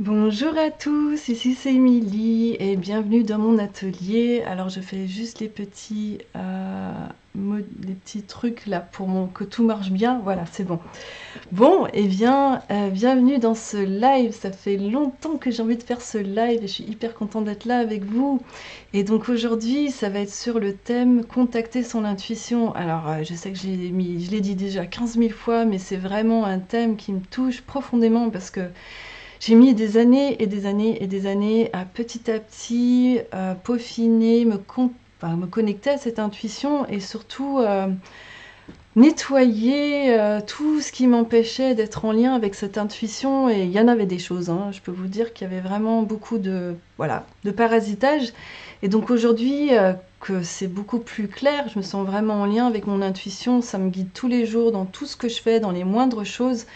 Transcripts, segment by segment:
Bonjour à tous, ici c'est Émilie et bienvenue dans mon atelier. Alors je fais juste les petits trucs là que tout marche bien. Voilà, c'est bon. Bon, et bien, bienvenue dans ce live. Ça fait longtemps que j'ai envie de faire ce live et je suis hyper contente d'être là avec vous. Et donc aujourd'hui, ça va être sur le thème contacter son intuition. Alors je sais que je l'ai dit déjà 15 000 fois, mais c'est vraiment un thème qui me touche profondément parce que j'ai mis des années et des années et des années à petit peaufiner, me connecter à cette intuition et surtout nettoyer tout ce qui m'empêchait d'être en lien avec cette intuition. Et il y en avait des choses, hein. Je peux vous dire qu'il y avait vraiment beaucoup de parasitage. Et donc aujourd'hui, que c'est beaucoup plus clair, je me sens vraiment en lien avec mon intuition. Ça me guide tous les jours dans tout ce que je fais, dans les moindres choses.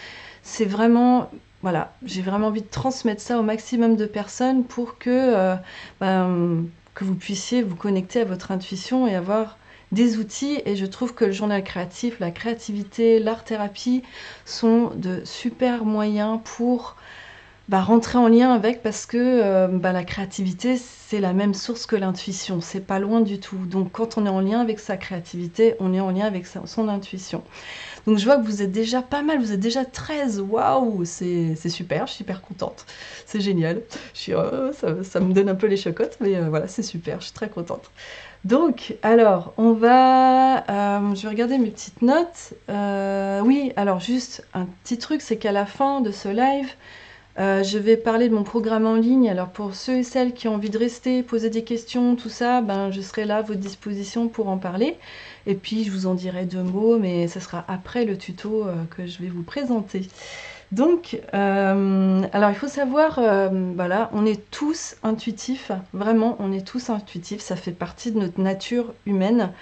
C'est vraiment, voilà, j'ai vraiment envie de transmettre ça au maximum de personnes pour que vous puissiez vous connecter à votre intuition et avoir des outils. Et je trouve que le journal créatif, la créativité, l'art-thérapie sont de super moyens pour rentrer en lien avec, parce que la créativité, c'est la même source que l'intuition, c'est pas loin du tout. Donc quand on est en lien avec sa créativité, on est en lien avec son intuition. Donc je vois que vous êtes déjà pas mal, vous êtes déjà 13, waouh, c'est super, je suis hyper contente, c'est génial. Ça me donne un peu les chocottes, mais voilà, c'est super, je suis très contente. Donc, alors, je vais regarder mes petites notes. Oui, alors juste un petit truc, c'est qu'à la fin de ce live, je vais parler de mon programme en ligne. Alors pour ceux et celles qui ont envie de rester, poser des questions, tout ça, je serai là à votre disposition pour en parler. Et puis je vous en dirai deux mots, mais ce sera après le tuto que je vais vous présenter. Donc, alors il faut savoir, voilà, on est tous intuitifs, vraiment, on est tous intuitifs, ça fait partie de notre nature humaine.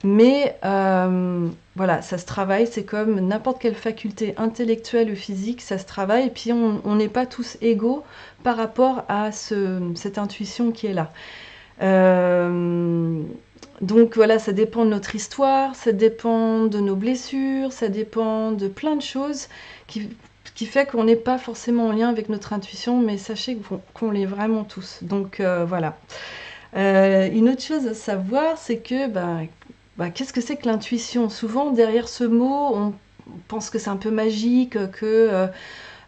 Mais voilà, ça se travaille, c'est comme n'importe quelle faculté intellectuelle ou physique, ça se travaille, et puis on n'est pas tous égaux par rapport à cette intuition qui est là. Euh, donc voilà, ça dépend de notre histoire, ça dépend de nos blessures, ça dépend de plein de choses qui fait qu'on n'est pas forcément en lien avec notre intuition, mais sachez qu'on l'est vraiment tous. Donc voilà. Une autre chose à savoir, c'est que qu'est-ce que c'est que l'intuition? Souvent, derrière ce mot, on pense que c'est un peu magique, que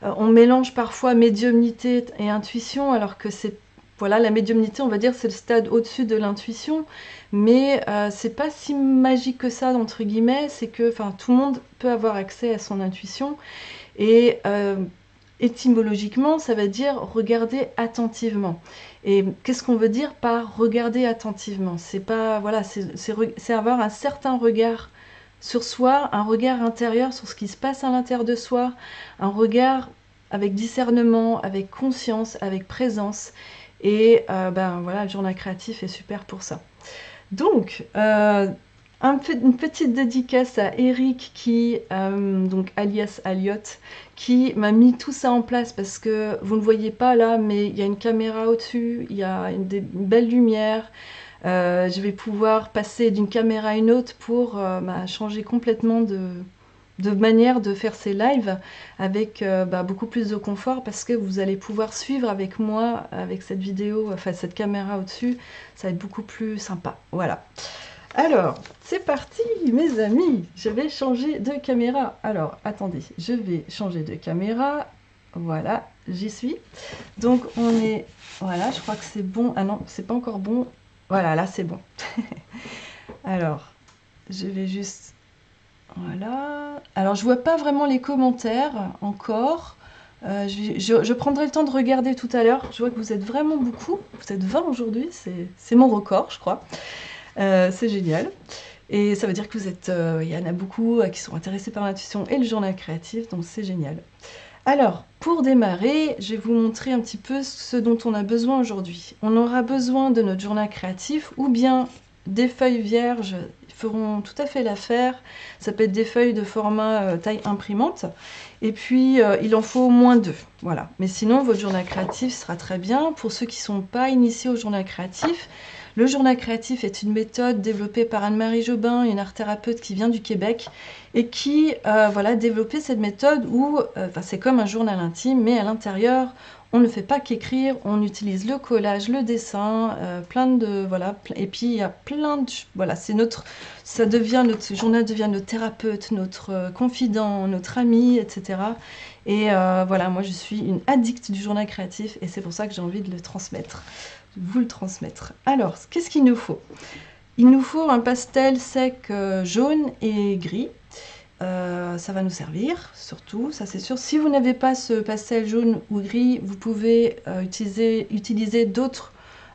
on mélange parfois médiumnité et intuition, alors que c'est voilà, la médiumnité, on va dire, c'est le stade au-dessus de l'intuition, mais c'est pas si magique que ça, entre guillemets. C'est que, enfin, tout le monde peut avoir accès à son intuition, et étymologiquement, ça veut dire regarder attentivement. Et qu'est-ce qu'on veut dire par regarder attentivement? C'est pas, voilà, c'est avoir un certain regard sur soi, un regard intérieur sur ce qui se passe à l'intérieur de soi, un regard avec discernement, avec conscience, avec présence. Et voilà, le journal créatif est super pour ça. Donc, une petite dédicace à Eric, donc alias Aliot, qui m'a mis tout ça en place, parce que vous ne voyez pas là, mais il y a une caméra au-dessus, il y a une belle lumière. Je vais pouvoir passer d'une caméra à une autre pour changer complètement de manière de faire ces lives avec beaucoup plus de confort, parce que vous allez pouvoir suivre avec moi, avec cette vidéo, enfin cette caméra au-dessus, ça va être beaucoup plus sympa. Voilà. Alors, c'est parti mes amis, je vais changer de caméra. Alors, attendez, je vais changer de caméra. Voilà, j'y suis. Donc on est, voilà, je crois que c'est bon. Ah non, c'est pas encore bon. Voilà, là c'est bon. Alors, je vais juste, voilà. Alors je vois pas vraiment les commentaires encore. Je prendrai le temps de regarder tout à l'heure. Je vois que vous êtes vraiment beaucoup. Vous êtes 20 aujourd'hui, c'est mon record, je crois. C'est génial. Et ça veut dire que il y en a beaucoup qui sont intéressés par l'intuition et le journal créatif, donc c'est génial. Alors, pour démarrer, je vais vous montrer un petit peu ce dont on a besoin aujourd'hui. On aura besoin de notre journal créatif, ou bien des feuilles vierges feront tout à fait l'affaire. Ça peut être des feuilles de format taille imprimante. Et puis, il en faut au moins deux. Voilà. Mais sinon, votre journal créatif sera très bien. Pour ceux qui ne sont pas initiés au journal créatif, Le journal créatif est une méthode développée par Anne-Marie Jobin, une art thérapeute qui vient du Québec et qui voilà, développé cette méthode où c'est comme un journal intime, mais à l'intérieur, on ne fait pas qu'écrire, on utilise le collage, le dessin, plein de voilà, et puis il y a plein de voilà, c'est notre notre journal devient notre thérapeute, notre confident, notre ami, etc. Et voilà, moi je suis une addicte du journal créatif et c'est pour ça que j'ai envie de le transmettre, de vous le transmettre. Alors, qu'est-ce qu'il nous faut? Il nous faut un pastel sec jaune et gris. Ça va nous servir, surtout, ça c'est sûr. Si vous n'avez pas ce pastel jaune ou gris, vous pouvez utiliser d'autres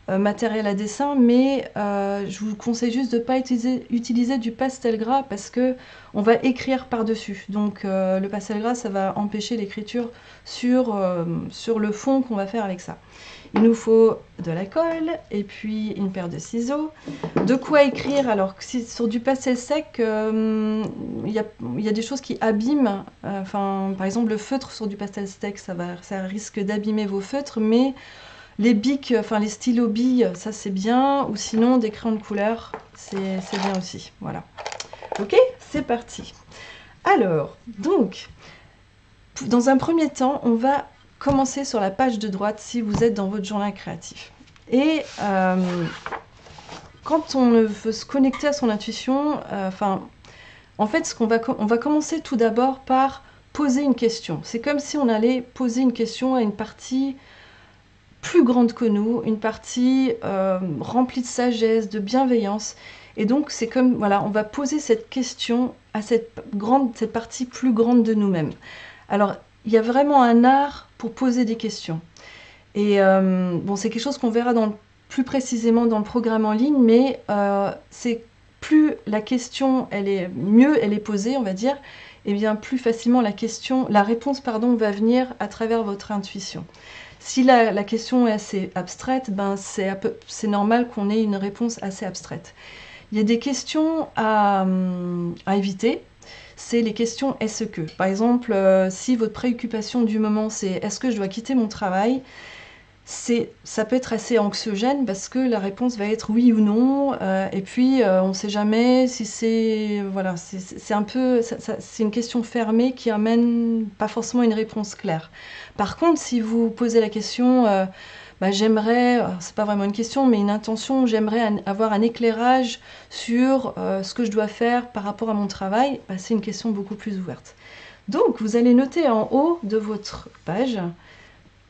matériels à dessin, mais je vous conseille juste de ne pas utiliser du pastel gras parce que on va écrire par-dessus. Donc le pastel gras, ça va empêcher l'écriture sur le fond qu'on va faire avec ça. Il nous faut de la colle et puis une paire de ciseaux. De quoi écrire? Alors, si sur du pastel sec, il y a des choses qui abîment. Par exemple, le feutre sur du pastel sec, ça risque d'abîmer vos feutres, mais les bics, les stylos billes, ça c'est bien. Ou sinon, des crayons de couleur, c'est bien aussi. Voilà. Ok, c'est parti. Alors, donc, dans un premier temps, on va commencer sur la page de droite si vous êtes dans votre journal créatif. Et quand on veut se connecter à son intuition, en fait, on va commencer tout d'abord par poser une question. C'est comme si on allait poser une question à une partie plus grande que nous, une partie remplie de sagesse, de bienveillance. Et donc, c'est comme, voilà, on va poser cette question à cette partie plus grande de nous-mêmes. Alors, il y a vraiment un art pour poser des questions. Et bon, c'est quelque chose qu'on verra plus précisément dans le programme en ligne, mais c'est plus la question, mieux elle est posée, on va dire, et bien plus facilement la réponse, va venir à travers votre intuition. Si la question est assez abstraite, ben c'est normal qu'on ait une réponse assez abstraite. Il y a des questions à éviter. C'est les questions « est-ce que ». Par exemple, si votre préoccupation du moment, c'est « est-ce que je dois quitter mon travail ?» ça peut être assez anxiogène parce que la réponse va être oui ou non. Et puis, on ne sait jamais si c'est... Voilà, c'est un peu... c'est une question fermée qui amène pas forcément une réponse claire. Par contre, si vous posez la question... j'aimerais, c'est pas vraiment une question, mais une intention, j'aimerais avoir un éclairage sur ce que je dois faire par rapport à mon travail, c'est une question beaucoup plus ouverte. Donc, vous allez noter en haut de votre page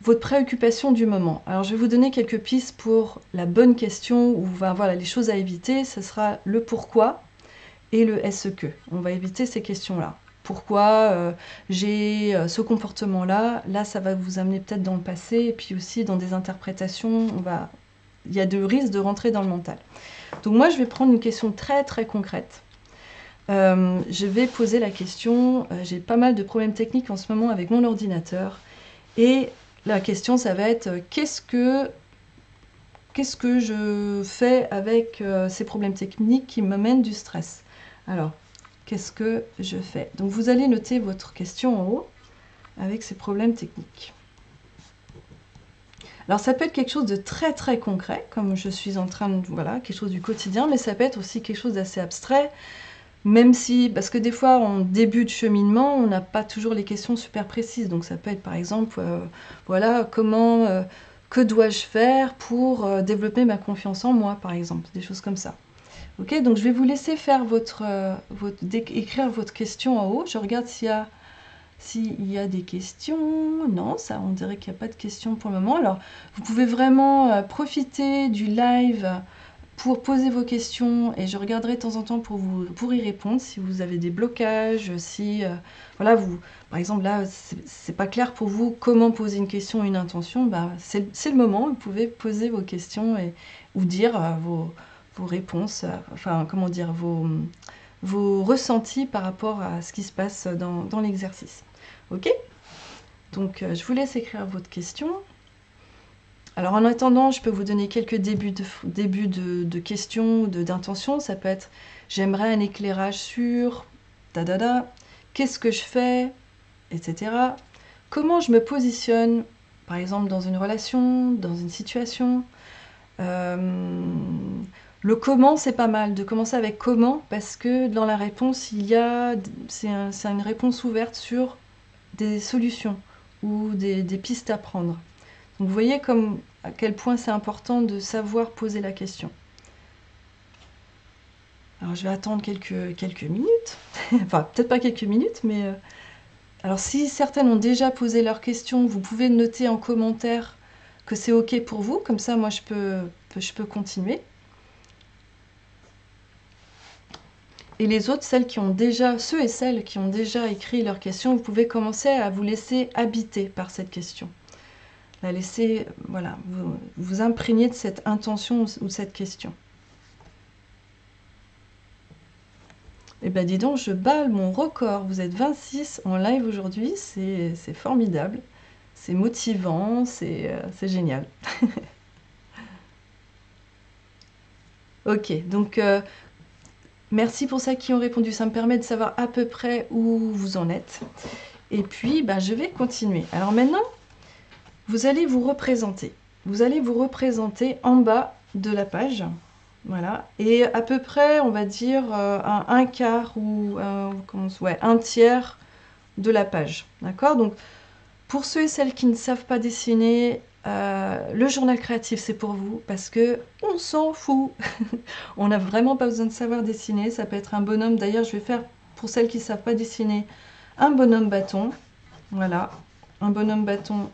votre préoccupation du moment. Alors, je vais vous donner quelques pistes pour la bonne question, ou voilà, les choses à éviter. Ce sera le pourquoi et le est-ce que. On va éviter ces questions-là. Pourquoi j'ai ce comportement-là? Là, ça va vous amener peut-être dans le passé, et puis aussi dans des interprétations, il y a de risques de rentrer dans le mental. Donc moi, je vais prendre une question très très concrète. Je vais poser la question, j'ai pas mal de problèmes techniques en ce moment avec mon ordinateur, et la question, ça va être qu'est-ce que je fais avec ces problèmes techniques qui me mènent du stress? Alors, qu'est-ce que je fais? Donc, vous allez noter votre question en haut avec ces problèmes techniques. Alors, ça peut être quelque chose de très très concret, comme je suis en train de... Voilà, quelque chose du quotidien, mais ça peut être aussi quelque chose d'assez abstrait, même si... Parce que des fois, en début de cheminement, on n'a pas toujours les questions super précises. Donc, ça peut être, par exemple, voilà, que dois-je faire pour développer ma confiance en moi, par exemple, des choses comme ça. Ok, donc je vais vous laisser faire écrire votre question en haut. Je regarde s'il y a des questions. Non, ça, on dirait qu'il n'y a pas de questions pour le moment. Alors, vous pouvez vraiment profiter du live pour poser vos questions et je regarderai de temps en temps pour y répondre si vous avez des blocages, si voilà, par exemple là c'est pas clair pour vous comment poser une question, une intention, c'est le moment, vous pouvez poser vos questions ou dire vos réponses, comment dire, vos ressentis par rapport à ce qui se passe dans l'exercice. Ok? Donc je vous laisse écrire votre question. Alors en attendant, je peux vous donner quelques débuts de questions, d'intentions. Ça peut être « j'aimerais un éclairage sur... qu'est-ce que je fais ?» etc. Comment je me positionne, par exemple dans une relation, dans une situation. Le comment, c'est pas mal de commencer avec comment, parce que dans la réponse, c'est une réponse ouverte sur des solutions ou des pistes à prendre. Donc vous voyez à quel point c'est important de savoir poser la question. Alors je vais attendre quelques minutes, enfin peut-être pas quelques minutes, mais alors si certaines ont déjà posé leurs questions, vous pouvez noter en commentaire que c'est ok pour vous, comme ça moi je peux continuer. Et les autres, ceux et celles qui ont déjà écrit leurs questions, vous pouvez commencer à vous laisser habiter par cette question. La laisser, voilà, vous imprégner de cette intention ou de cette question. Eh bien dis donc, je bats mon record. Vous êtes 26 en live aujourd'hui, c'est formidable. C'est motivant, c'est génial. Ok, donc merci pour ceux qui ont répondu. Ça me permet de savoir à peu près où vous en êtes. Et puis, je vais continuer. Alors maintenant, vous allez vous représenter. Vous allez vous représenter en bas de la page. Voilà. Et à peu près, on va dire, un quart ou un tiers de la page. D'accord? Donc, pour ceux et celles qui ne savent pas dessiner, le journal créatif, c'est pour vous parce que on s'en fout. On n'a vraiment pas besoin de savoir dessiner. Ça peut être un bonhomme. D'ailleurs, je vais faire, pour celles qui ne savent pas dessiner, un bonhomme bâton. Voilà. Un bonhomme bâton,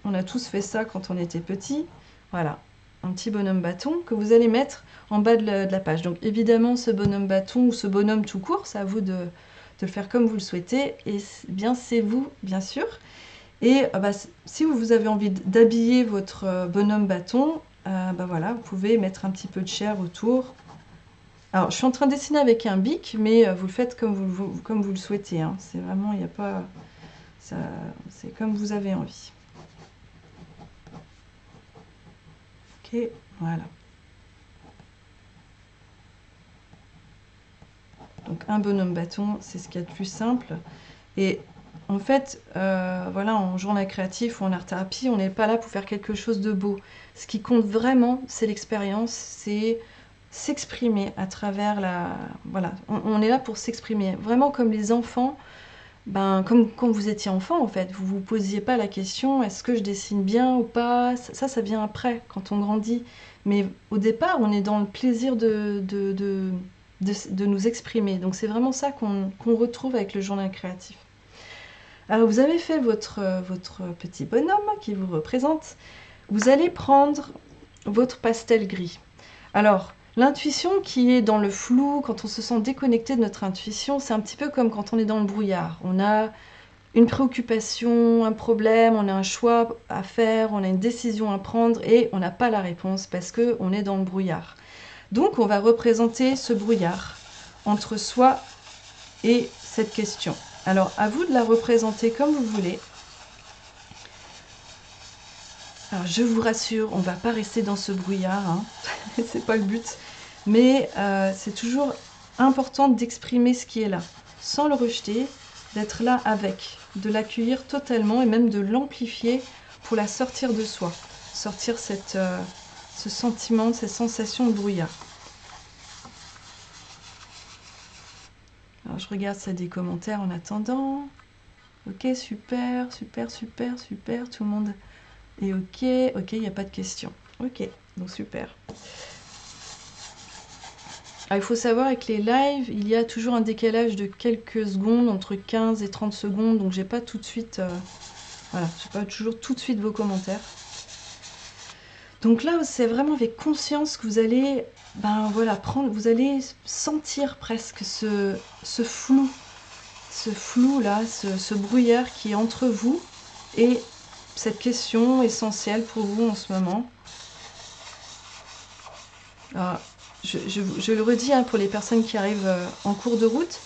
on a tous fait ça quand on était petit. Voilà. Un petit bonhomme bâton que vous allez mettre en bas de la page. Donc évidemment, ce bonhomme bâton ou ce bonhomme tout court, c'est à vous de le faire comme vous le souhaitez. Et bien, c'est vous, bien sûr. Et si vous avez envie d'habiller votre bonhomme bâton, voilà, vous pouvez mettre un petit peu de chair autour. Alors, je suis en train de dessiner avec un bic, mais vous le faites comme vous le souhaitez. Hein. C'est vraiment, il n'y a pas... C'est comme vous avez envie. Ok, voilà. Donc, un bonhomme bâton, c'est ce qu'il y a de plus simple. Et en fait, voilà, en journal créatif ou en art-thérapie, on n'est pas là pour faire quelque chose de beau. Ce qui compte vraiment, c'est l'expérience, c'est s'exprimer à travers Voilà, on est là pour s'exprimer. Vraiment comme les enfants, comme quand vous étiez enfant, en fait. Vous ne vous posiez pas la question, est-ce que je dessine bien ou pas? Ça vient après, quand on grandit. Mais au départ, on est dans le plaisir de nous exprimer. Donc c'est vraiment ça qu'on retrouve avec le journal créatif. Alors vous avez fait votre petit bonhomme qui vous représente. Vous allez prendre votre pastel gris. Alors, l'intuition qui est dans le flou, quand on se sent déconnecté de notre intuition, c'est un petit peu comme quand on est dans le brouillard. On a une préoccupation, un problème, on a un choix à faire, on a une décision à prendre et on n'a pas la réponse parce qu'on est dans le brouillard. Donc on va représenter ce brouillard entre soi et cette question. Alors à vous de la représenter comme vous voulez. Alors je vous rassure, on ne va pas rester dans ce brouillard, hein. C'est pas le but. Mais c'est toujours important d'exprimer ce qui est là, sans le rejeter, d'être là avec, de l'accueillir totalement et même de l'amplifier pour la sortir de soi, sortir ce sentiment, cette sensation de brouillard. Alors je regarde ça des commentaires en attendant. Ok, super, super, super, super, tout le monde est ok, il n'y a pas de questions. Ok, donc super. Alors, il faut savoir avec les lives, il y a toujours un décalage de quelques secondes, entre 15 et 30 secondes, donc j'ai pas tout de suite, voilà, j'ai pas toujours tout de suite vos commentaires. Donc là, c'est vraiment avec conscience que vous allez, voilà, vous allez sentir presque ce flou là, ce brouillard qui est entre vous et cette question essentielle pour vous en ce moment. Alors, je le redis hein, pour les personnes qui arrivent en cours de route,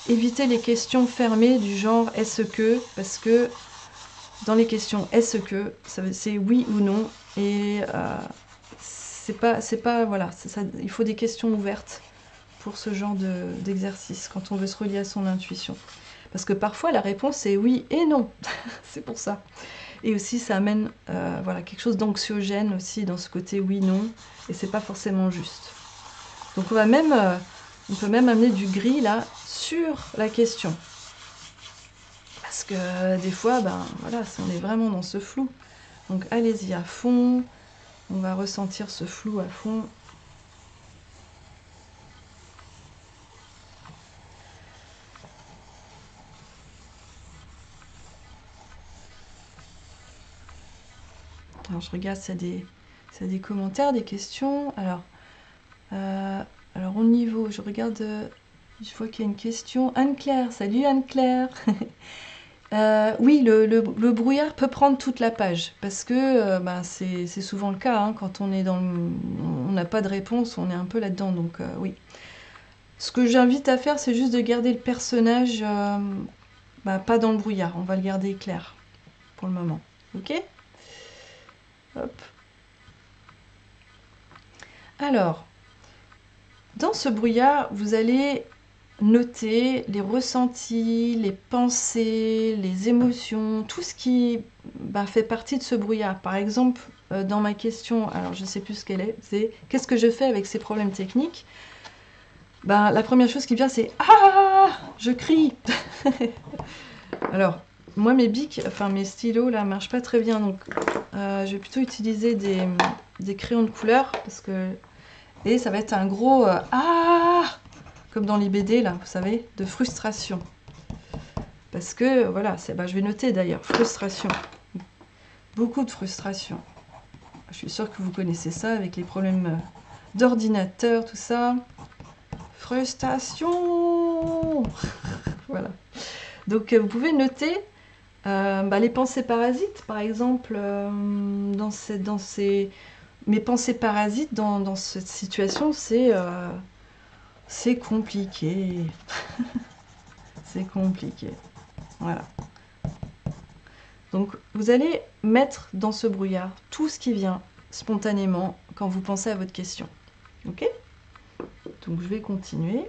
évitez les questions fermées du genre « est-ce que ?» parce que dans les questions « est-ce que ?» c'est oui ou non et c'est pas voilà, il faut des questions ouvertes pour ce genre d'exercice quand on veut se relier à son intuition. Parce que parfois la réponse est oui et non, c'est pour ça. Et aussi, ça amène voilà, quelque chose d'anxiogène aussi dans ce côté oui-non. Et c'est pas forcément juste. Donc on peut même amener du gris là sur la question. Parce que des fois, ben voilà, on est vraiment dans ce flou. Donc allez-y à fond. On va ressentir ce flou à fond. Alors je regarde s'il y a des commentaires, des questions. Alors au niveau, je regarde, je vois qu'il y a une question. Anne-Claire, salut Anne-Claire. Oui, le brouillard peut prendre toute la page parce que ben, c'est souvent le cas hein, quand on est on n'a pas de réponse, on est un peu là-dedans. Donc oui. Ce que j'invite à faire, c'est juste de garder le personnage bah, pas dans le brouillard. On va le garder clair pour le moment. Ok? Hop. Alors, dans ce brouillard, vous allez noter les ressentis, les pensées, les émotions, tout ce qui bah, fait partie de ce brouillard. Par exemple, dans ma question, alors je ne sais plus ce qu'elle est, c'est qu'est-ce que je fais avec ces problèmes techniques? Ben, la première chose qui vient, c'est ah, je crie. Alors, moi mes bics, enfin mes stylos là, marchent pas très bien, donc je vais plutôt utiliser des crayons de couleur parce que et ça va être un gros ah, comme dans les BD là, vous savez, de frustration. Parce que voilà, bah, je vais noter d'ailleurs frustration, beaucoup de frustration. Je suis sûre que vous connaissez ça avec les problèmes d'ordinateur, tout ça. Frustration. Voilà. Donc vous pouvez noter bah, les pensées parasites, par exemple, mes pensées parasites dans cette situation, c'est compliqué. C'est compliqué. Voilà. Donc vous allez mettre dans ce brouillard tout ce qui vient spontanément quand vous pensez à votre question. Ok? Donc je vais continuer.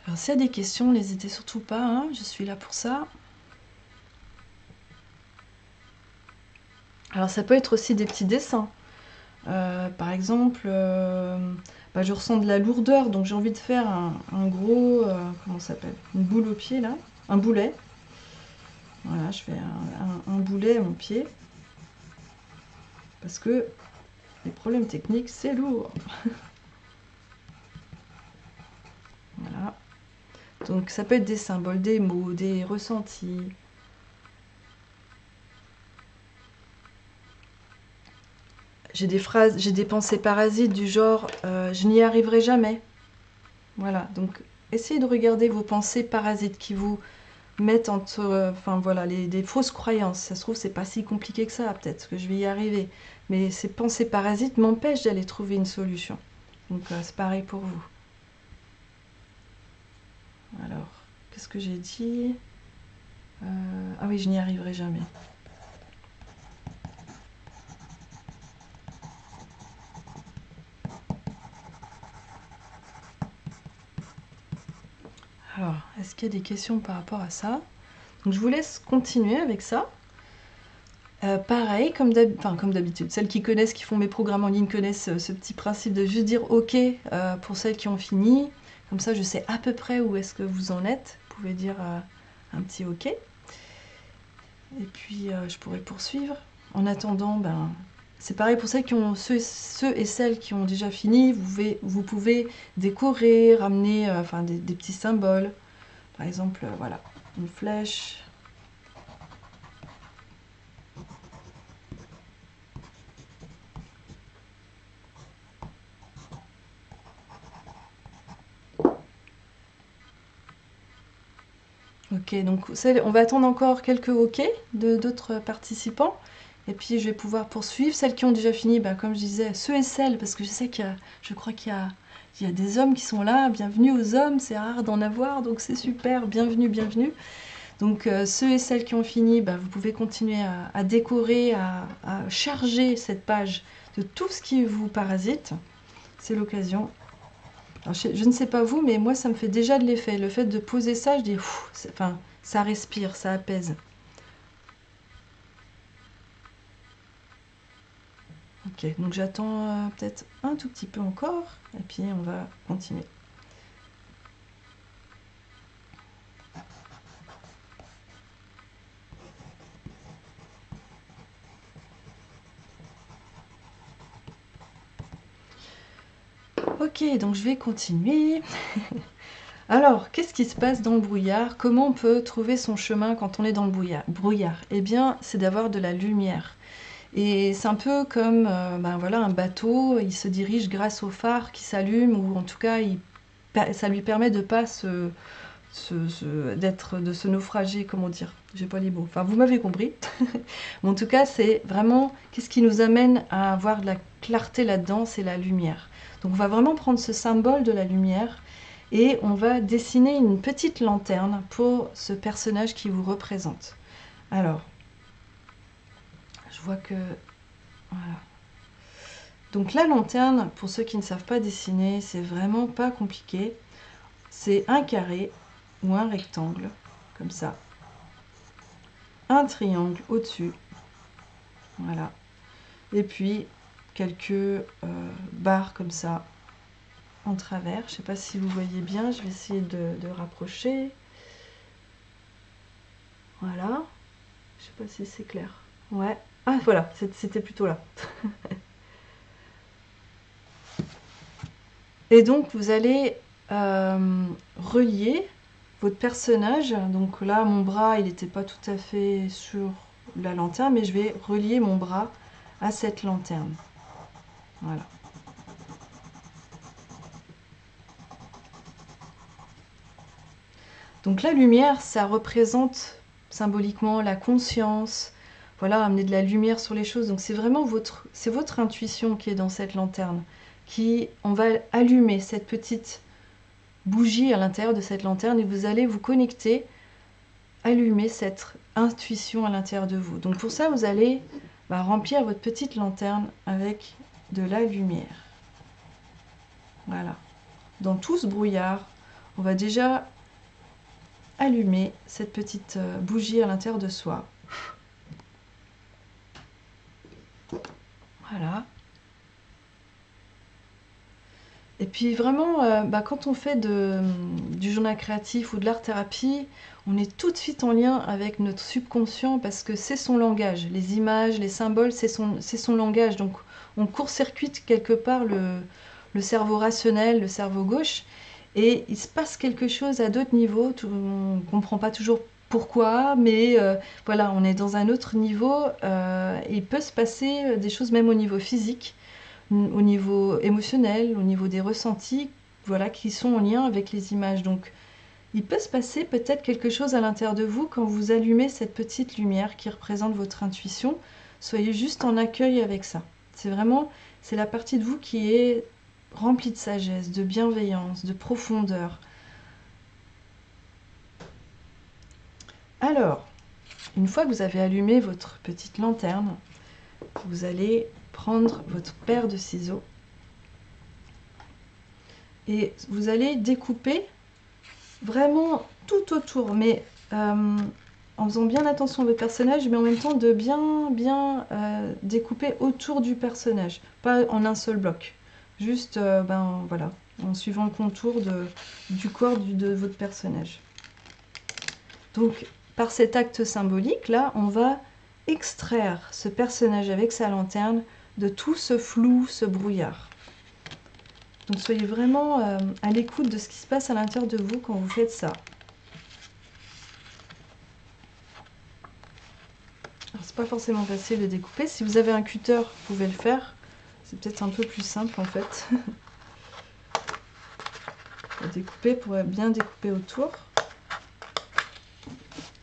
Alors s'il y a des questions, n'hésitez surtout pas, hein, je suis là pour ça. Alors ça peut être aussi des petits dessins. Par exemple, bah, je ressens de la lourdeur, donc j'ai envie de faire un gros, comment ça s'appelle? Une boule au pied là, un boulet. Voilà, je fais un boulet à mon pied. Parce que les problèmes techniques, c'est lourd. Voilà. Donc ça peut être des symboles, des mots, des ressentis. J'ai des phrases, j'ai des pensées parasites du genre je n'y arriverai jamais. Voilà, donc essayez de regarder vos pensées parasites qui vous mettent entre, enfin voilà, des fausses croyances. Ça se trouve, c'est pas si compliqué que ça, peut-être que je vais y arriver. Mais ces pensées parasites m'empêchent d'aller trouver une solution. Donc c'est pareil pour vous. Alors, qu'est-ce que j'ai dit? Ah oui, je n'y arriverai jamais. Alors, est-ce qu'il y a des questions par rapport à ça? Donc je vous laisse continuer avec ça. Pareil, comme d'habitude, celles qui connaissent, qui font mes programmes en ligne, connaissent ce petit principe de juste dire OK pour celles qui ont fini. Comme ça, je sais à peu près où est-ce que vous en êtes. Vous pouvez dire un petit OK. Et puis, je pourrais poursuivre. En attendant, ben, c'est pareil pour celles qui ont, ceux et celles qui ont déjà fini. Vous pouvez décorer, ramener enfin, des petits symboles. Par exemple, voilà, une flèche. Ok, donc on va attendre encore quelques OK de d'autres participants. Et puis je vais pouvoir poursuivre. Celles qui ont déjà fini, bah, comme je disais, ceux et celles, parce que je crois qu'il y a des hommes qui sont là. Bienvenue aux hommes, c'est rare d'en avoir, donc c'est super. Bienvenue, bienvenue. Donc ceux et celles qui ont fini, bah, vous pouvez continuer à décorer, à charger cette page de tout ce qui vous parasite. C'est l'occasion. Je ne sais pas vous, mais moi ça me fait déjà de l'effet. Le fait de poser ça, je dis, enfin, ça respire, ça apaise. Ok, donc j'attends peut-être un tout petit peu encore, et puis on va continuer. Ok, donc je vais continuer. Alors, qu'est-ce qui se passe dans le brouillard? Comment on peut trouver son chemin quand on est dans le brouillard? Eh bien, c'est d'avoir de la lumière. Et c'est un peu comme ben voilà, un bateau, il se dirige grâce au phare qui s'allume, ou en tout cas, ça lui permet de pas de se naufrager, comment dire, j'ai pas les mots, enfin vous m'avez compris. Mais en tout cas, c'est vraiment, qu'est-ce qui nous amène à avoir de la clarté là-dedans? C'est la lumière. Donc on va vraiment prendre ce symbole de la lumière et on va dessiner une petite lanterne pour ce personnage qui vous représente. Alors, je vois que... Voilà. Donc la lanterne, pour ceux qui ne savent pas dessiner, c'est vraiment pas compliqué. C'est un carré ou un rectangle, comme ça. Un triangle au-dessus. Voilà. Et puis quelques barres comme ça en travers. Je ne sais pas si vous voyez bien, je vais essayer de rapprocher. Voilà. Je ne sais pas si c'est clair. Ouais. Ah voilà, c'était plutôt là. Et donc vous allez relier votre personnage. Donc là, mon bras, il n'était pas tout à fait sur la lanterne, mais je vais relier mon bras à cette lanterne. Voilà. Donc la lumière, ça représente symboliquement la conscience, voilà, amener de la lumière sur les choses. Donc c'est vraiment votre intuition qui est dans cette lanterne, on va allumer cette petite bougie à l'intérieur de cette lanterne et vous allez vous connecter, allumer cette intuition à l'intérieur de vous. Donc pour ça, vous allez remplir votre petite lanterne avec de la lumière. Voilà. Dans tout ce brouillard, on va déjà allumer cette petite bougie à l'intérieur de soi. Voilà. Et puis vraiment, quand on fait du journal créatif ou de l'art-thérapie, on est tout de suite en lien avec notre subconscient parce que c'est son langage. Les images, les symboles, c'est son langage. Donc on court-circuite quelque part le cerveau rationnel, le cerveau gauche, et il se passe quelque chose à d'autres niveaux. On ne comprend pas toujours pourquoi, mais voilà, on est dans un autre niveau. Il peut se passer des choses même au niveau physique, au niveau émotionnel, au niveau des ressentis, voilà, qui sont en lien avec les images. Donc, il peut se passer peut-être quelque chose à l'intérieur de vous quand vous allumez cette petite lumière qui représente votre intuition. Soyez juste en accueil avec ça. C'est la partie de vous qui est remplie de sagesse, de bienveillance, de profondeur. Alors, une fois que vous avez allumé votre petite lanterne, vous allez prendre votre paire de ciseaux et vous allez découper vraiment tout autour, mais en faisant bien attention à votre personnage, mais en même temps de bien découper autour du personnage, pas en un seul bloc, juste voilà, en suivant le contour du corps de votre personnage. Donc par cet acte symbolique là, on va extraire ce personnage avec sa lanterne de tout ce flou, ce brouillard. Donc soyez vraiment à l'écoute de ce qui se passe à l'intérieur de vous quand vous faites ça. C'est pas forcément facile de découper. Si vous avez un cutter, vous pouvez le faire. C'est peut-être un peu plus simple en fait. Découper pour bien découper autour.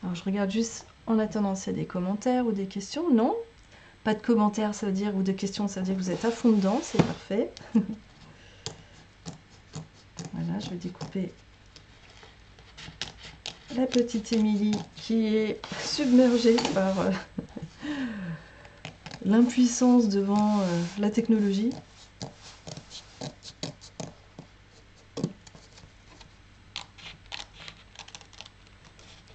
Alors je regarde juste en attendant s'il y a des commentaires ou des questions. Non, pas de commentaires, ça veut dire, ou de questions, ça veut dire que vous êtes à fond dedans, c'est parfait. Voilà, je vais découper la petite Émilie qui est submergée par l'impuissance devant la technologie.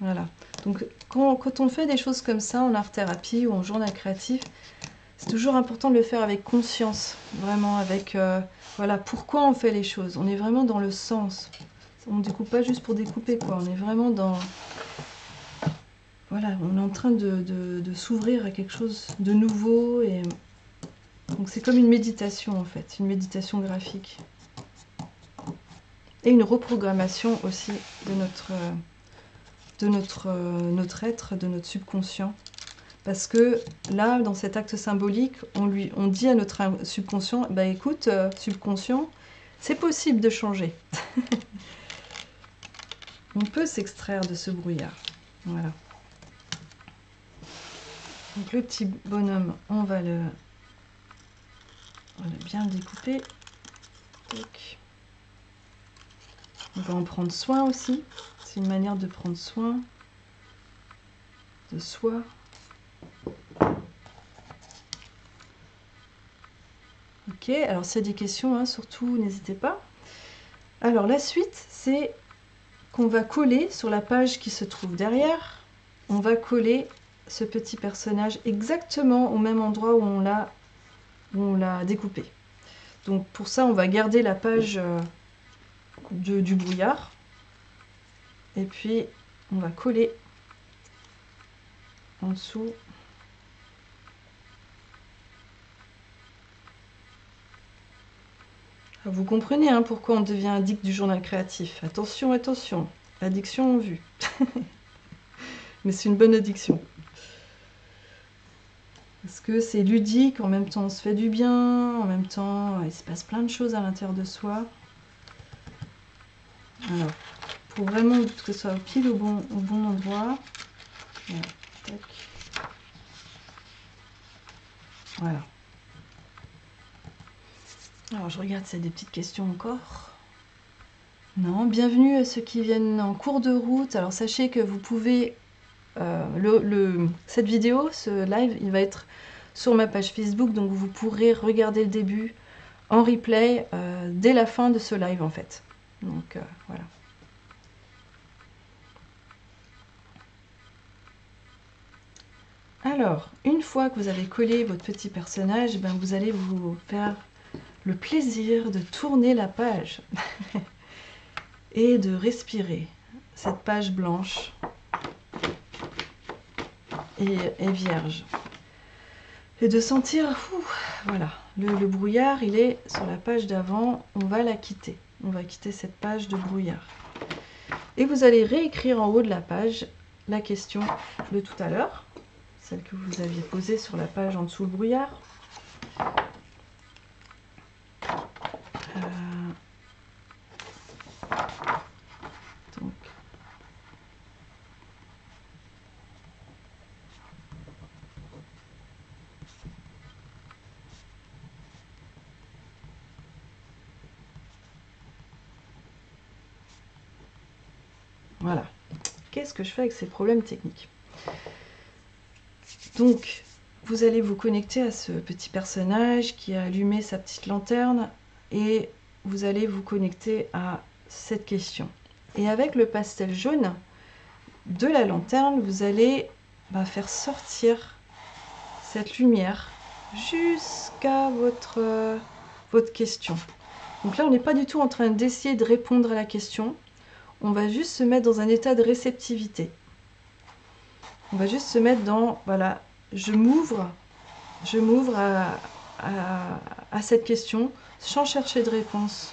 Voilà. Donc quand on fait des choses comme ça en art-thérapie ou en journal créatif, c'est toujours important de le faire avec conscience, vraiment avec voilà pourquoi on fait les choses. On est vraiment dans le sens. On ne découpe pas juste pour découper, quoi. On est vraiment dans... Voilà, on est en train de s'ouvrir à quelque chose de nouveau. Et donc c'est comme une méditation en fait, une méditation graphique. Et une reprogrammation aussi de notre être, de notre subconscient. Parce que là, dans cet acte symbolique, on dit à notre subconscient, bah écoute, subconscient, c'est possible de changer. On peut s'extraire de ce brouillard. Voilà. Donc le petit bonhomme, on va bien le découper. Tac. On va en prendre soin aussi. C'est une manière de prendre soin de soi. Ok, alors s'il y a des questions, hein, surtout n'hésitez pas. Alors la suite, c'est qu'on va coller sur la page qui se trouve derrière. On va coller ce petit personnage exactement au même endroit où on l'a découpé. Donc pour ça, on va garder la page du brouillard. Et puis, on va coller en dessous. Alors, vous comprenez hein, pourquoi on devient addict du journal créatif. Attention, attention, addiction en vue. Mais c'est une bonne addiction. Parce que c'est ludique, en même temps on se fait du bien, en même temps il se passe plein de choses à l'intérieur de soi. Alors, pour vraiment que ce soit pile au bon endroit. Voilà. Tac. Voilà. Alors je regarde s'il y a des petites questions encore. Non, bienvenue à ceux qui viennent en cours de route. Alors sachez que vous pouvez... cette vidéo, ce live, il va être sur ma page Facebook, donc vous pourrez regarder le début en replay dès la fin de ce live en fait. Donc voilà. Alors, une fois que vous avez collé votre petit personnage, ben vous allez vous faire le plaisir de tourner la page et de respirer cette page blanche et vierge. Et de sentir, voilà, le brouillard, il est sur la page d'avant, on va la quitter. On va quitter cette page de brouillard. Et vous allez réécrire en haut de la page la question de tout à l'heure, celle que vous aviez posée sur la page en dessous le brouillard. Donc, voilà. Qu'est-ce que je fais avec ces problèmes techniques? Donc, vous allez vous connecter à ce petit personnage qui a allumé sa petite lanterne et vous allez vous connecter à cette question. Et avec le pastel jaune de la lanterne, vous allez faire sortir cette lumière jusqu'à votre question. Donc là, on n'est pas du tout en train d'essayer de répondre à la question. On va juste se mettre dans un état de réceptivité. On va juste se mettre dans, voilà, je m'ouvre à cette question sans chercher de réponse.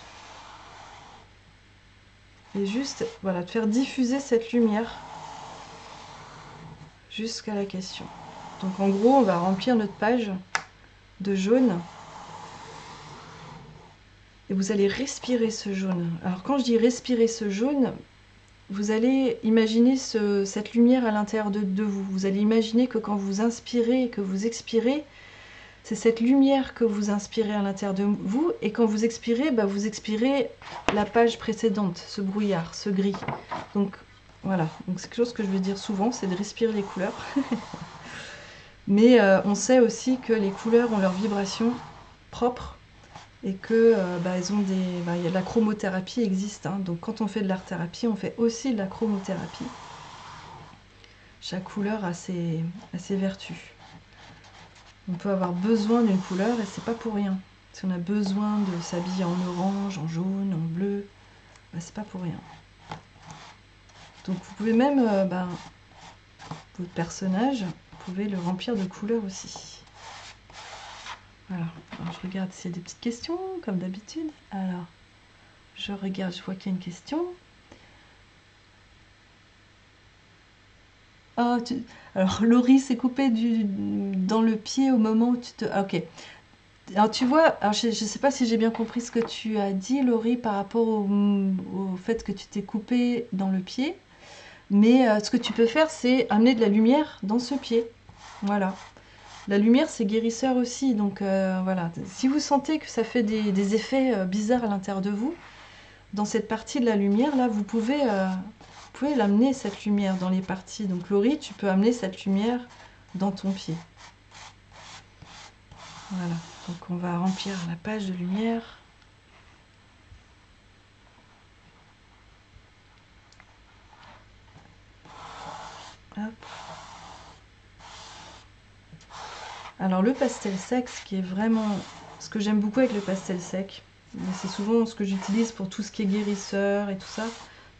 Et juste, voilà, de faire diffuser cette lumière jusqu'à la question. Donc en gros, on va remplir notre page de jaune. Et vous allez respirer ce jaune. Alors quand je dis respirer ce jaune, vous allez imaginer cette lumière à l'intérieur de vous. Vous allez imaginer que quand vous inspirez et que vous expirez, c'est cette lumière que vous inspirez à l'intérieur de vous. Et quand vous expirez, vous expirez la page précédente, ce brouillard, ce gris. Donc voilà, donc c'est quelque chose que je veux dire souvent, c'est de respirer les couleurs. Mais on sait aussi que les couleurs ont leur vibration propre et que elles ont il y a de la chromothérapie existe. Hein. Donc quand on fait de l'art-thérapie, on fait aussi de la chromothérapie. Chaque couleur a ses vertus. On peut avoir besoin d'une couleur et c'est pas pour rien. Si on a besoin de s'habiller en orange, en jaune, en bleu, c'est pas pour rien. Donc vous pouvez même, votre personnage, vous pouvez le remplir de couleurs aussi. Voilà. Alors, je regarde s'il y a des petites questions, comme d'habitude. Alors, je regarde, je vois qu'il y a une question. Ah, alors, Laurie s'est coupée dans le pied au moment où tu te... Ah, ok. Alors, tu vois, alors, je ne sais pas si j'ai bien compris ce que tu as dit, Laurie, par rapport au fait que tu t'es coupée dans le pied. Mais ce que tu peux faire, c'est amener de la lumière dans ce pied. Voilà. La lumière, c'est guérisseur aussi. Donc, voilà. Si vous sentez que ça fait des effets bizarres à l'intérieur de vous, dans cette partie de la lumière, là, vous pouvez l'amener, cette lumière, dans les parties. Donc, Laurie, tu peux amener cette lumière dans ton pied. Voilà. Donc, on va remplir la page de lumière. Hop. Alors, le pastel sec, ce qui est vraiment... Ce que j'aime beaucoup avec le pastel sec, c'est souvent ce que j'utilise pour tout ce qui est guérisseur et tout ça,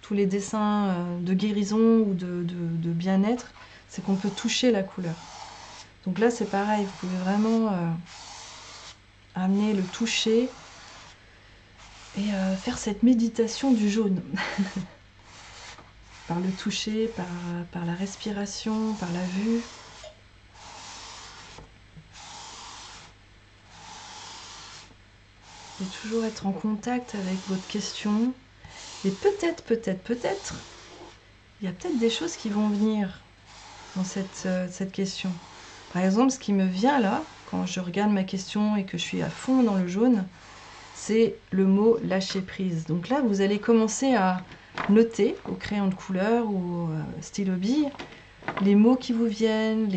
tous les dessins de guérison ou de bien-être, c'est qu'on peut toucher la couleur. Donc là, c'est pareil, vous pouvez vraiment amener le toucher et faire cette méditation du jaune. Par le toucher, par la respiration, par la vue. Et toujours être en contact avec votre question. Et peut-être, il y a peut-être des choses qui vont venir dans cette question. Par exemple, ce qui me vient là, quand je regarde ma question et que je suis à fond dans le jaune, c'est le mot lâcher prise. Donc là, vous allez commencer à noter au crayon de couleur ou au stylo bille les mots qui vous viennent,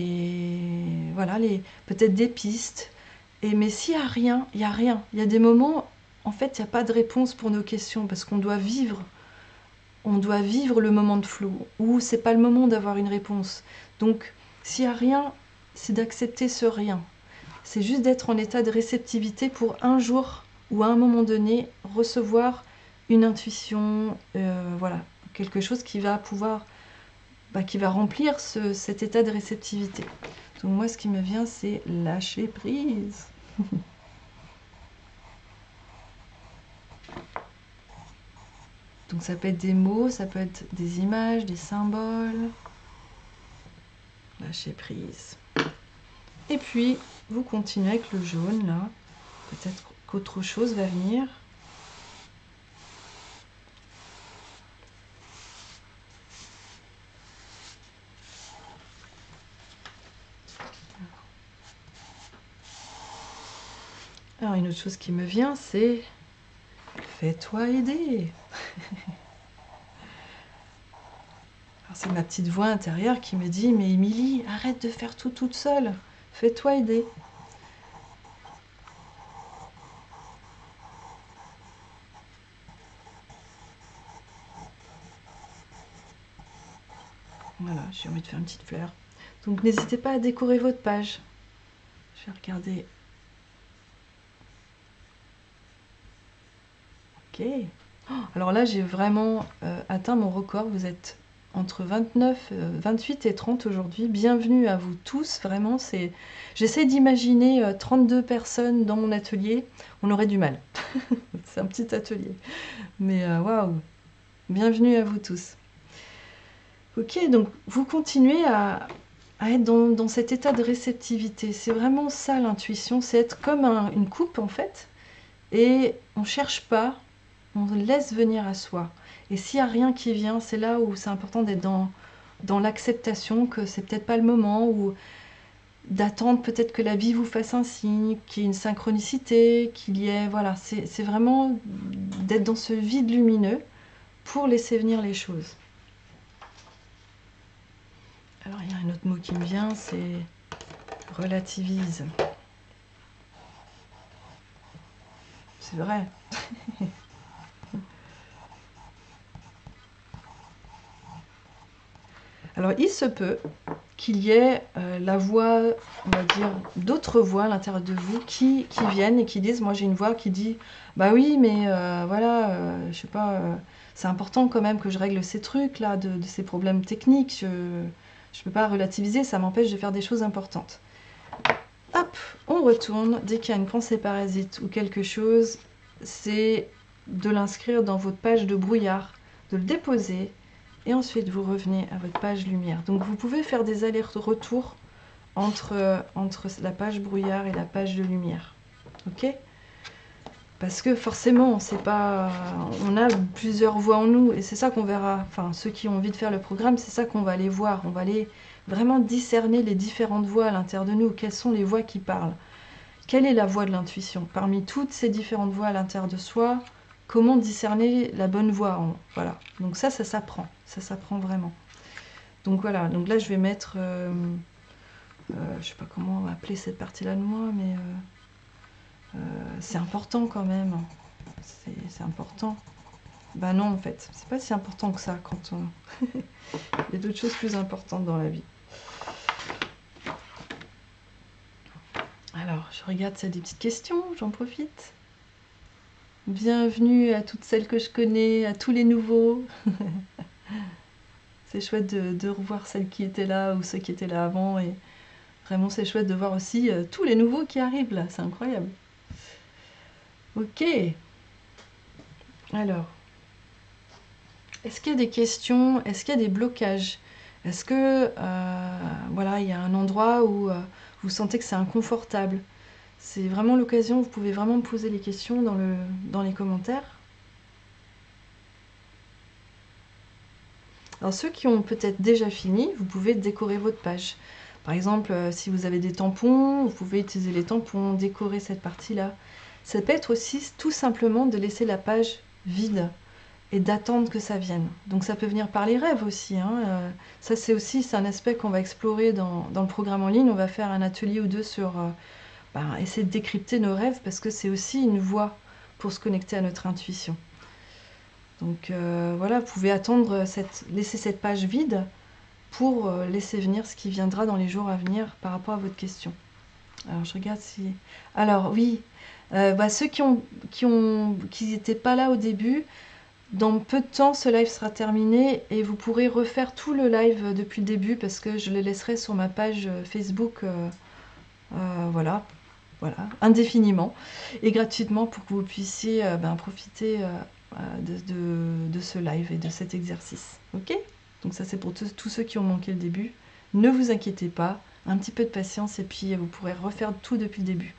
peut-être des pistes. Mais s'il n'y a rien, il n'y a rien. Il y a des moments, en fait, il n'y a pas de réponse pour nos questions parce qu'on doit vivre. On doit vivre le moment de flou, ou c'est pas le moment d'avoir une réponse. Donc, s'il n'y a rien, c'est d'accepter ce rien. C'est juste d'être en état de réceptivité pour un jour ou à un moment donné recevoir une intuition, voilà, quelque chose qui va pouvoir, qui va remplir cet état de réceptivité. Donc moi, ce qui me vient, c'est lâcher prise. Donc ça peut être des mots, ça peut être des images, des symboles. Lâcher prise. Et puis, vous continuez avec le jaune, là. Peut-être qu'autre chose va venir. Alors, une autre chose qui me vient, c'est... Fais-toi aider. C'est ma petite voix intérieure qui me dit, mais Émilie, arrête de faire tout toute seule. Fais-toi aider. Voilà, j'ai envie de faire une petite fleur. Donc n'hésitez pas à décorer votre page. Je vais regarder. Ok. Oh, alors là, j'ai vraiment atteint mon record. Vous êtes entre 28 et 30 aujourd'hui. Bienvenue à vous tous. Vraiment, j'essaie d'imaginer 32 personnes dans mon atelier. On aurait du mal. C'est un petit atelier. Mais waouh. Bienvenue à vous tous. Ok, donc vous continuez à être dans cet état de réceptivité. C'est vraiment ça l'intuition, c'est être comme une coupe en fait, et on ne cherche pas, on laisse venir à soi. Et s'il n'y a rien qui vient, c'est là où c'est important d'être dans l'acceptation, que c'est peut-être pas le moment, ou d'attendre peut-être que la vie vous fasse un signe, qu'il y ait une synchronicité, qu'il y ait... Voilà, c'est vraiment d'être dans ce vide lumineux pour laisser venir les choses. Alors, il y a un autre mot qui me vient, c'est relativise. C'est vrai. Alors, il se peut qu'il y ait la voix, on va dire, d'autres voix à l'intérieur de vous qui viennent et qui disent, moi j'ai une voix qui dit, bah oui, mais voilà, je sais pas, c'est important quand même que je règle ces trucs-là, de ces problèmes techniques, je peux pas relativiser, ça m'empêche de faire des choses importantes. Hop, on retourne, dès qu'il y a une pensée parasite ou quelque chose, c'est de l'inscrire dans votre page de brouillard, de le déposer, et ensuite vous revenez à votre page lumière. Donc vous pouvez faire des allers-retours entre la page brouillard et la page de lumière. Ok? Parce que forcément, c'est pas, on a plusieurs voix en nous, et c'est ça qu'on verra. Enfin, ceux qui ont envie de faire le programme, c'est ça qu'on va aller voir. On va aller vraiment discerner les différentes voix à l'intérieur de nous. Quelles sont les voix qui parlent? Quelle est la voix de l'intuition? Parmi toutes ces différentes voix à l'intérieur de soi, comment discerner la bonne voie? Voilà. Donc ça s'apprend. Ça s'apprend vraiment. Donc voilà. Donc là, je vais mettre... je sais pas comment on va appeler cette partie-là de moi, mais c'est important quand même. C'est important. Bah non, en fait. C'est pas si important que ça quand on... Il y a d'autres choses plus importantes dans la vie. Alors, je regarde s'il y a des petites questions, j'en profite. Bienvenue à toutes celles que je connais, à tous les nouveaux. C'est chouette de revoir celles qui étaient là ou ceux qui étaient là avant. Et vraiment, c'est chouette de voir aussi tous les nouveaux qui arrivent là. C'est incroyable. Ok. Alors, est-ce qu'il y a des questions? Est-ce qu'il y a des blocages? Est-ce que, voilà, il y a un endroit où vous sentez que c'est inconfortable? C'est vraiment l'occasion, vous pouvez vraiment me poser les questions dans les commentaires. Alors ceux qui ont peut-être déjà fini, vous pouvez décorer votre page. Par exemple, si vous avez des tampons, vous pouvez utiliser les tampons, décorer cette partie-là. Ça peut être aussi tout simplement de laisser la page vide et d'attendre que ça vienne. Donc ça peut venir par les rêves aussi. Hein. Ça c'est un aspect qu'on va explorer dans le programme en ligne. On va faire un atelier ou deux sur essayer de décrypter nos rêves parce que c'est aussi une voie pour se connecter à notre intuition. Donc voilà, vous pouvez attendre, laisser cette page vide pour laisser venir ce qui viendra dans les jours à venir par rapport à votre question. Alors je regarde si... Alors oui, ceux qui n'étaient pas là au début, dans peu de temps ce live sera terminé et vous pourrez refaire tout le live depuis le début parce que je le laisserai sur ma page Facebook, voilà, indéfiniment et gratuitement pour que vous puissiez profiter de ce live et de cet exercice. Ok? Donc ça c'est pour tous ceux qui ont manqué le début. Ne vous inquiétez pas, un petit peu de patience et puis vous pourrez refaire tout depuis le début.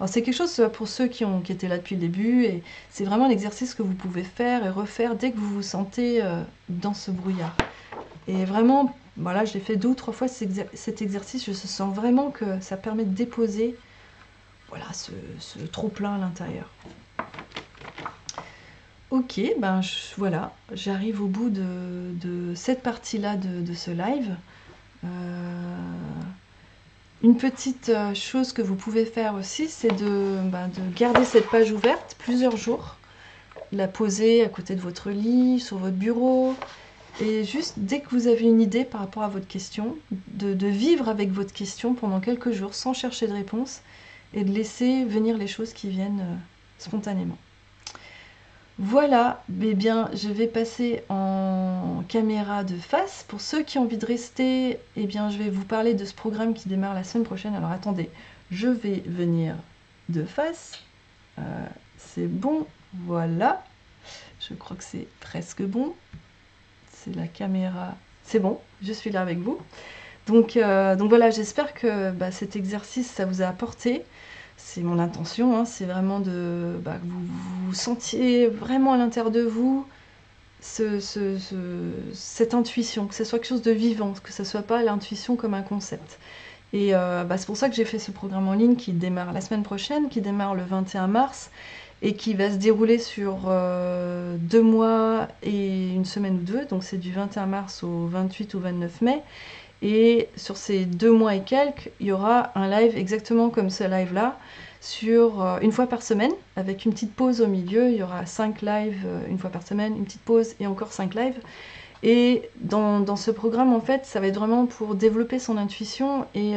Alors c'est quelque chose pour ceux qui étaient là depuis le début et c'est vraiment un exercice que vous pouvez faire et refaire dès que vous vous sentez dans ce brouillard. Et vraiment, voilà, je l'ai fait 2 ou 3 fois cet exercice, je sens vraiment que ça permet de déposer voilà, ce trop-plein à l'intérieur. Ok, voilà, j'arrive au bout de cette partie-là de ce live. Une petite chose que vous pouvez faire aussi, c'est de garder cette page ouverte plusieurs jours, la poser à côté de votre lit, sur votre bureau, et juste dès que vous avez une idée par rapport à votre question, de vivre avec votre question pendant quelques jours sans chercher de réponse, et de laisser venir les choses qui viennent spontanément. Voilà, eh bien, je vais passer en caméra de face. Pour ceux qui ont envie de rester, eh bien, je vais vous parler de ce programme qui démarre la semaine prochaine. Alors attendez, je vais venir de face. C'est bon, voilà. Je crois que c'est presque bon. C'est la caméra. C'est bon, je suis là avec vous. Donc voilà, j'espère que cet exercice, ça vous a apporté. C'est mon intention, hein, c'est vraiment que vous sentiez vraiment à l'intérieur de vous cette intuition, que ce soit quelque chose de vivant, que ce ne soit pas l'intuition comme un concept. Et c'est pour ça que j'ai fait ce programme en ligne qui démarre la semaine prochaine, qui démarre le 21 mars et qui va se dérouler sur 2 mois et une semaine ou 2, donc c'est du 21 mars au 28 ou 29 mai. Et sur ces 2 mois et quelques, il y aura un live exactement comme ce live-là, sur une fois par semaine, avec une petite pause au milieu. Il y aura 5 lives une fois par semaine, une petite pause et encore 5 lives. Et dans ce programme, en fait, ça va être vraiment pour développer son intuition. Et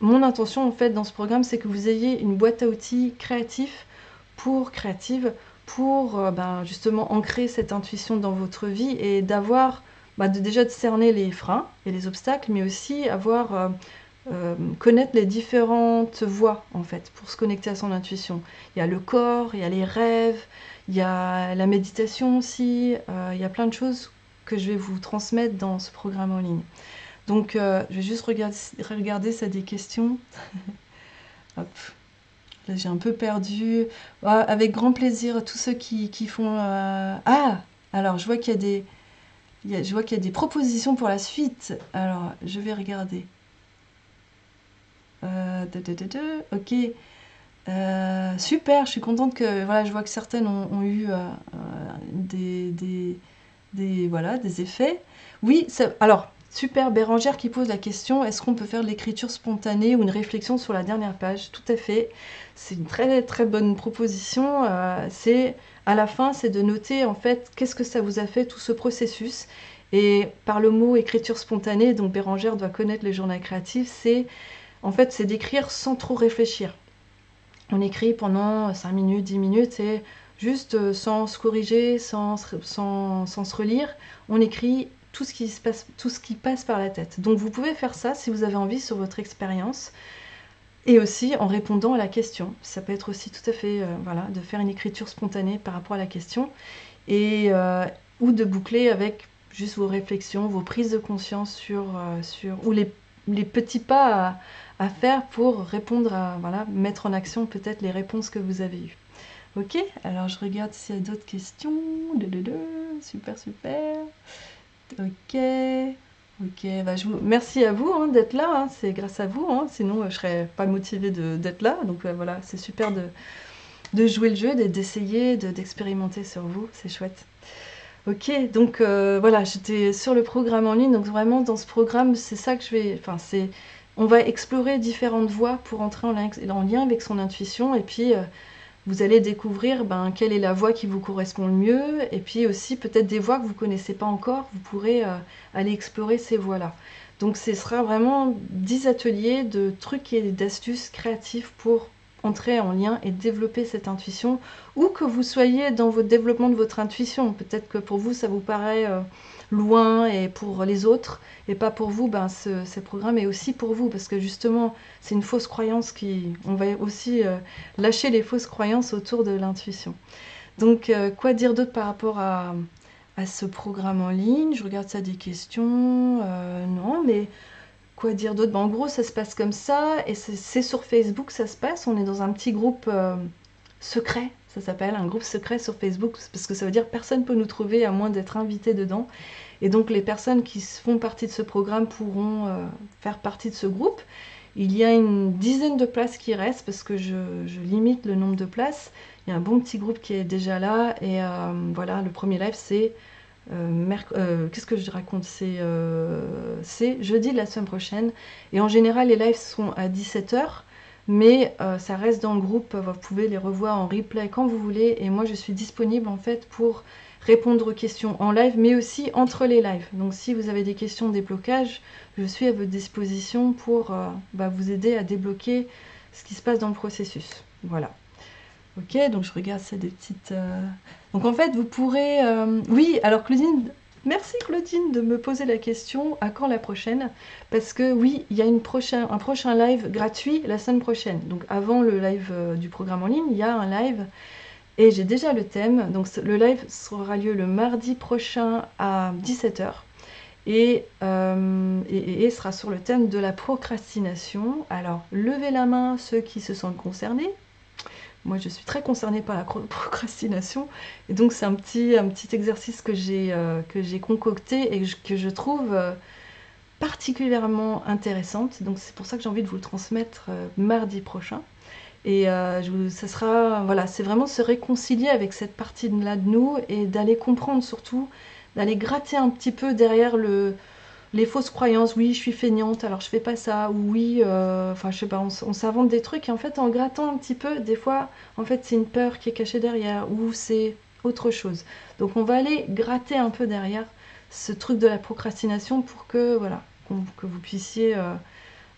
mon intention, en fait, dans ce programme, c'est que vous ayez une boîte à outils créative pour justement ancrer cette intuition dans votre vie et d'avoir, déjà de cerner les freins et les obstacles, mais aussi connaître les différentes voies, en fait, pour se connecter à son intuition. Il y a le corps, il y a les rêves, il y a la méditation aussi, il y a plein de choses que je vais vous transmettre dans ce programme en ligne. Donc, je vais juste regarder si y a des questions. Hop. Là, j'ai un peu perdu. Ah, avec grand plaisir, tous ceux qui font... Ah! Alors, je vois qu'il y a je vois qu'il y a des propositions pour la suite. Alors, je vais regarder. Ok. Super, je suis contente que... Voilà, je vois que certaines ont eu voilà, des effets. Oui, alors, super, Bérangère qui pose la question, est-ce qu'on peut faire de l'écriture spontanée ou une réflexion sur la dernière page? Tout à fait, c'est une très très bonne proposition. À la fin, c'est de noter en fait qu'est-ce que ça vous a fait tout ce processus. Et par le mot écriture spontanée, donc Bérangère doit connaître le journal créatif, c'est d'écrire sans trop réfléchir. On écrit pendant 5 minutes, 10 minutes et juste sans se corriger, sans se relire, on écrit tout ce qui passe par la tête. Donc vous pouvez faire ça si vous avez envie sur votre expérience et aussi en répondant à la question. Ça peut être aussi tout à fait voilà, de faire une écriture spontanée par rapport à la question et ou de boucler avec juste vos réflexions, vos prises de conscience ou les petits pas à faire pour répondre voilà, mettre en action peut-être les réponses que vous avez eues. Ok, alors je regarde s'il y a d'autres questions. Super, super. Ok, merci à vous d'être là, c'est grâce à vous, sinon je serais pas motivée d'être là. Donc voilà, c'est super de jouer le jeu, d'essayer, d'expérimenter sur vous, c'est chouette. Ok, donc voilà, j'étais sur le programme en ligne, donc vraiment dans ce programme, c'est ça que on va explorer différentes voies pour entrer en lien avec son intuition, et puis vous allez découvrir quelle est la voie qui vous correspond le mieux, et puis aussi peut-être des voies que vous ne connaissez pas encore, vous pourrez aller explorer ces voies-là. Donc ce sera vraiment 10 ateliers de trucs et d'astuces créatifs pour entrer en lien et développer cette intuition, ou que vous soyez dans votre développement de votre intuition. Peut-être que pour vous, ça vous paraît loin et pour les autres, et pas pour vous, ce programme est aussi pour vous, parce que justement, c'est une fausse croyance on va aussi lâcher les fausses croyances autour de l'intuition. Donc, quoi dire d'autre par rapport à ce programme en ligne? Je regarde ça des questions. Non, mais quoi dire d'autre? En gros, ça se passe comme ça, et c'est sur Facebook, ça se passe. On est dans un petit groupe secret, ça s'appelle un groupe secret sur Facebook, parce que ça veut dire personne ne peut nous trouver à moins d'être invité dedans. Et donc les personnes qui font partie de ce programme pourront faire partie de ce groupe. Il y a une dizaine de places qui restent, parce que je limite le nombre de places. Il y a un bon petit groupe qui est déjà là, et voilà, le premier live c'est qu'est-ce que je raconte? C'est jeudi de la semaine prochaine. Et en général, les lives sont à 17h, mais ça reste dans le groupe. Vous pouvez les revoir en replay quand vous voulez. Et moi, je suis disponible en fait pour répondre aux questions en live, mais aussi entre les lives. Donc, si vous avez des questions, des blocages, je suis à votre disposition pour vous aider à débloquer ce qui se passe dans le processus. Voilà. Ok, donc je regarde ça des petites... Donc en fait, vous pourrez... Oui, alors Claudine, merci Claudine de me poser la question, à quand la prochaine? Parce que oui, il y a un prochain live gratuit la semaine prochaine. Donc avant le live du programme en ligne, il y a un live, et j'ai déjà le thème. Donc le live aura lieu le mardi prochain à 17h. Et sera sur le thème de la procrastination. Alors, levez la main ceux qui se sentent concernés. Moi, je suis très concernée par la procrastination, et donc c'est un petit exercice que j'ai concocté et que je trouve particulièrement intéressante. Donc c'est pour ça que j'ai envie de vous le transmettre mardi prochain. Et ça sera, voilà, c'est vraiment se réconcilier avec cette partie-là de nous, et d'aller comprendre surtout, d'aller gratter un petit peu derrière les fausses croyances, oui, je suis feignante, alors je fais pas ça, ou oui, enfin, je sais pas, on s'invente des trucs, et en fait, en grattant un petit peu, des fois, en fait, c'est une peur qui est cachée derrière, ou c'est autre chose. Donc, on va aller gratter un peu derrière ce truc de la procrastination pour que, voilà, que vous puissiez,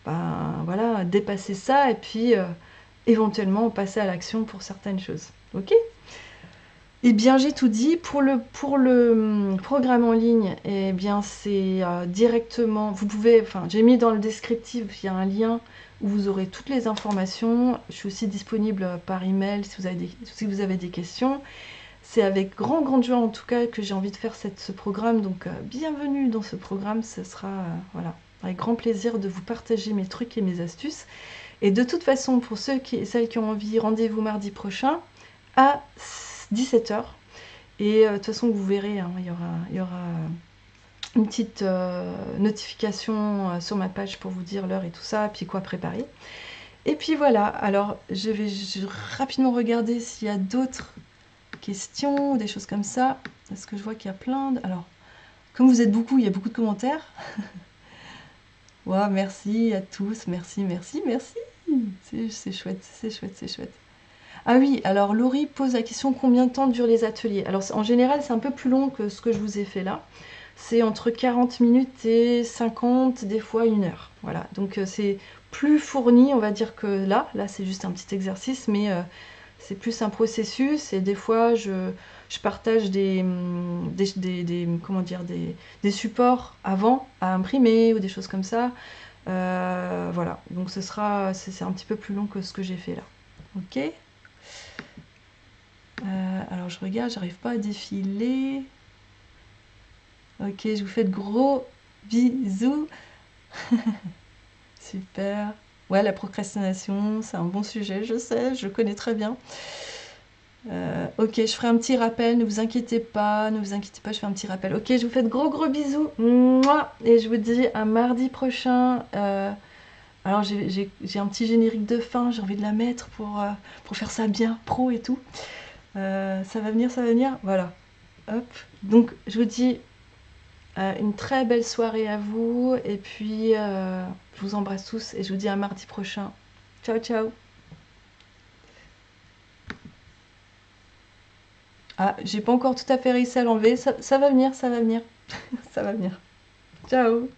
ben, voilà, dépasser ça, et puis, éventuellement, passer à l'action pour certaines choses. Ok? Eh bien, j'ai tout dit. Pour le programme en ligne, eh bien, c'est directement. Vous pouvez. Enfin, j'ai mis dans le descriptif, il y a un lien où vous aurez toutes les informations. Je suis aussi disponible par email si vous avez des questions. C'est avec grande joie en tout cas que j'ai envie de faire ce programme. Donc, bienvenue dans ce programme. Ce sera voilà, avec grand plaisir de vous partager mes trucs et mes astuces. Et de toute façon, pour celles qui ont envie, rendez-vous mardi prochain à 17h. Et de toute façon, vous verrez, hein, il y aura une petite notification sur ma page pour vous dire l'heure et tout ça, et puis quoi préparer. Et puis voilà, alors je vais rapidement regarder s'il y a d'autres questions ou des choses comme ça, parce que je vois qu'il y a plein de... Alors, comme vous êtes beaucoup, il y a beaucoup de commentaires. Wow, merci à tous, merci. C'est chouette, c'est chouette, c'est chouette. Ah oui, alors Laurie pose la question combien de temps durent les ateliers? Alors en général, c'est un peu plus long que ce que je vous ai fait là. C'est entre 40 minutes et 50, des fois 1 heure. Voilà, donc c'est plus fourni, on va dire que là. Là, c'est juste un petit exercice, mais c'est plus un processus. Et des fois, je partage comment dire, des supports avant à imprimer ou des choses comme ça. Voilà, donc c'est un petit peu plus long que ce que j'ai fait là. Ok. Alors je regarde, j'arrive pas à défiler. Ok, je vous fais de gros bisous. Super. Ouais, la procrastination, c'est un bon sujet, je sais, je connais très bien. Ok, je ferai un petit rappel, ne vous inquiétez pas, je fais un petit rappel. Ok, je vous fais de gros bisous. Mouah. Et je vous dis à mardi prochain. Alors j'ai un petit générique de fin, j'ai envie de la mettre pour faire ça bien, pro et tout. Ça va venir, voilà. Hop. Donc je vous dis une très belle soirée à vous et puis je vous embrasse tous et je vous dis à mardi prochain. Ciao ciao. Ah, j'ai pas encore tout à fait réussi à l'enlever, ça va venir, ça va venir. Ça va venir. Ciao.